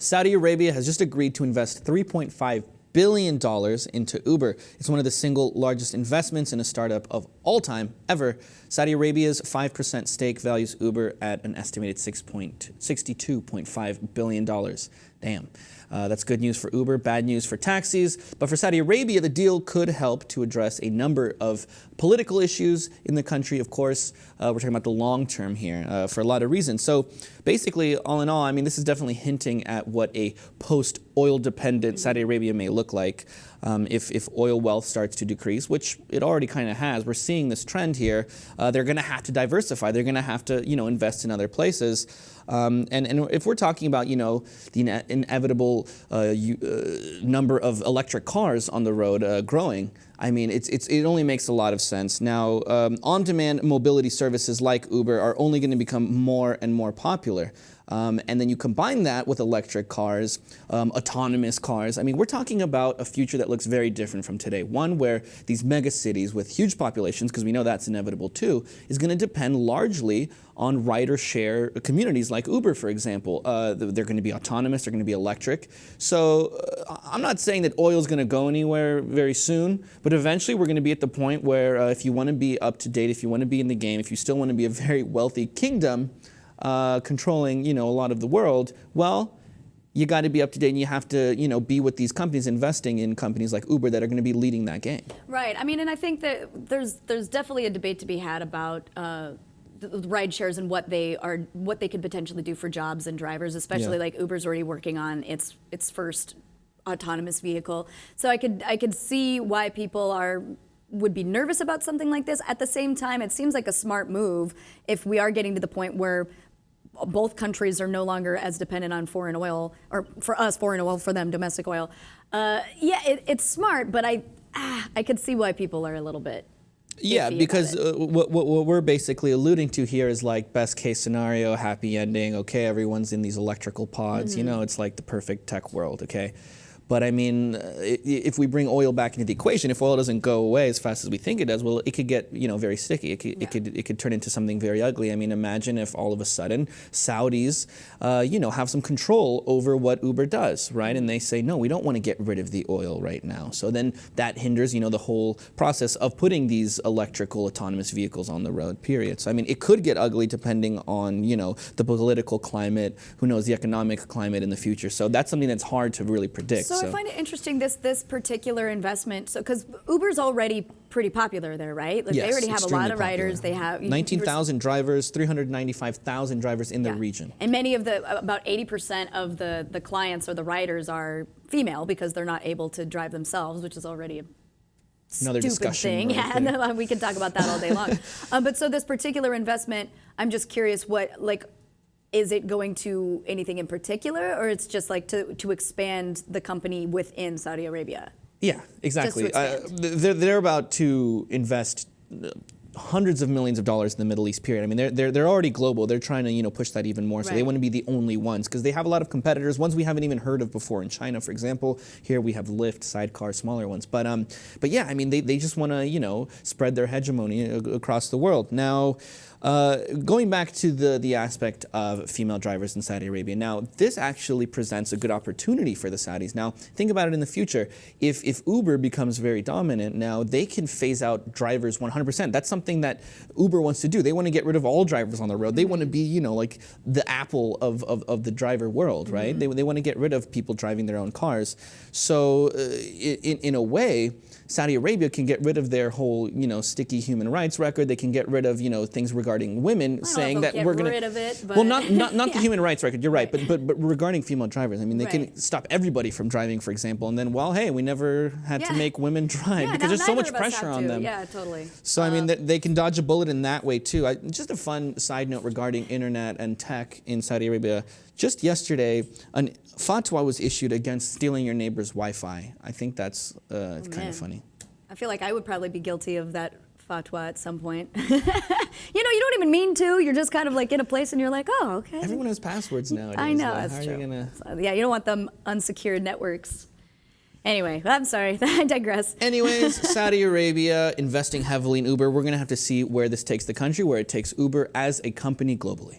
Saudi Arabia has just agreed to invest $3.5 billion into Uber. It's one of the single largest investments in a startup of all time ever. Saudi Arabia's 5% stake values Uber at an estimated $62.5 billion. Damn. That's good news for Uber, bad news for taxis. But for Saudi Arabia, the deal could help to address a number of political issues in the country. Of course, we're talking about the long term here for a lot of reasons. So basically, all in all, I mean, this is definitely hinting at what a post-oil dependent Saudi Arabia may look like if oil wealth starts to decrease, which it already kind of has. We're seeing this trend here. They're going to have to diversify. They're going to have to, invest in other places. And if we're talking about, the inevitable number of electric cars on the road growing, I mean, it only makes a lot of sense. Now, on-demand mobility services like Uber are only going to become more and more popular. And then you combine that with electric cars, autonomous cars. I mean, we're talking about a future that looks very different from today. One where these mega cities with huge populations, because we know that's inevitable too, is going to depend largely on rider-share communities like Uber, for example. They're going to be autonomous, they're going to be electric. So I'm not saying that oil is going to go anywhere very soon, but eventually we're going to be at the point where if you want to be up to date, if you want to be in the game, if you still want to be a very wealthy kingdom, controlling, a lot of the world, well, you got to be up to date and you have to, be with these companies, investing in companies like Uber that are going to be leading that game. Right. I mean, and I think that there's definitely a debate to be had about the ride shares and what they could potentially do for jobs and drivers, especially like Uber's already working on its first autonomous vehicle. So I could see why people would be nervous about something like this. At the same time, it seems like a smart move if we are getting to the point where both countries are no longer as dependent on foreign oil, or for us, foreign oil, for them, domestic oil. It's smart, but I could see why people are a little bit iffy because about it. What we're basically alluding to here is like best case scenario, happy ending, okay, everyone's in these electrical pods, it's like the perfect tech world, okay? But I mean, if we bring oil back into the equation, if oil doesn't go away as fast as we think it does, well, it could get very sticky. It could turn into something very ugly. I mean, imagine if all of a sudden Saudis, have some control over what Uber does, right? And they say, no, we don't want to get rid of the oil right now. So then that hinders, the whole process of putting these electrical autonomous vehicles on the road. Period. So I mean, it could get ugly depending on the political climate. Who knows, the economic climate in the future. So that's something that's hard to really predict. So I find it interesting, this particular investment, because Uber's already pretty popular there, right? Like, yes, they already have a lot of riders. Popular. They have 19,000 drivers, 395,000 drivers in the region. And many of about 80% of the clients or the riders are female because they're not able to drive themselves, which is already a another stupid discussion. Thing. Right Yeah, we can talk about that all day long. But so this particular investment, I'm just curious, is it going to anything in particular, or it's just like to expand the company within Saudi Arabia? Yeah, exactly. They're about to invest hundreds of millions of dollars in the Middle East, period. I mean, they're already global. They're trying to push that even more. So they want to be the only ones, because they have a lot of competitors, ones we haven't even heard of before in China, for example. Here we have Lyft, Sidecar, smaller ones. But yeah, I mean, they just want to spread their hegemony across the world. Now, going back to the aspect of female drivers in Saudi Arabia, now this actually presents a good opportunity for the Saudis. Now, think about it in the future. If Uber becomes very dominant, now they can phase out drivers 100%. That's something that Uber wants to do. They want to get rid of all drivers on the road. They want to be, like the Apple of the driver world, right? They want to get rid of people driving their own cars. So in a way, Saudi Arabia can get rid of their whole, sticky human rights record. They can get rid of, things regarding women, saying that we're going to get rid of it. But well, not the human rights record. You're right, but regarding female drivers, I mean, they can stop everybody from driving, for example, and then, well, hey, we never had to make women drive because there's so much pressure on them. Yeah, totally. So I mean, they can dodge a bullet in that way too. Just a fun side note regarding internet and tech in Saudi Arabia. Just yesterday, a fatwa was issued against stealing your neighbor's Wi-Fi. I think that's kind of funny. I feel like I would probably be guilty of that fatwa at some point. You don't even mean to. You're just kind of like in a place and you're like, oh, okay. Everyone has passwords nowadays. I know, How that's are true. You gonna... So, yeah, you don't want them unsecured networks. Anyway, I'm sorry, I digress. Anyways, Saudi Arabia investing heavily in Uber. We're going to have to see where this takes the country, where it takes Uber as a company globally.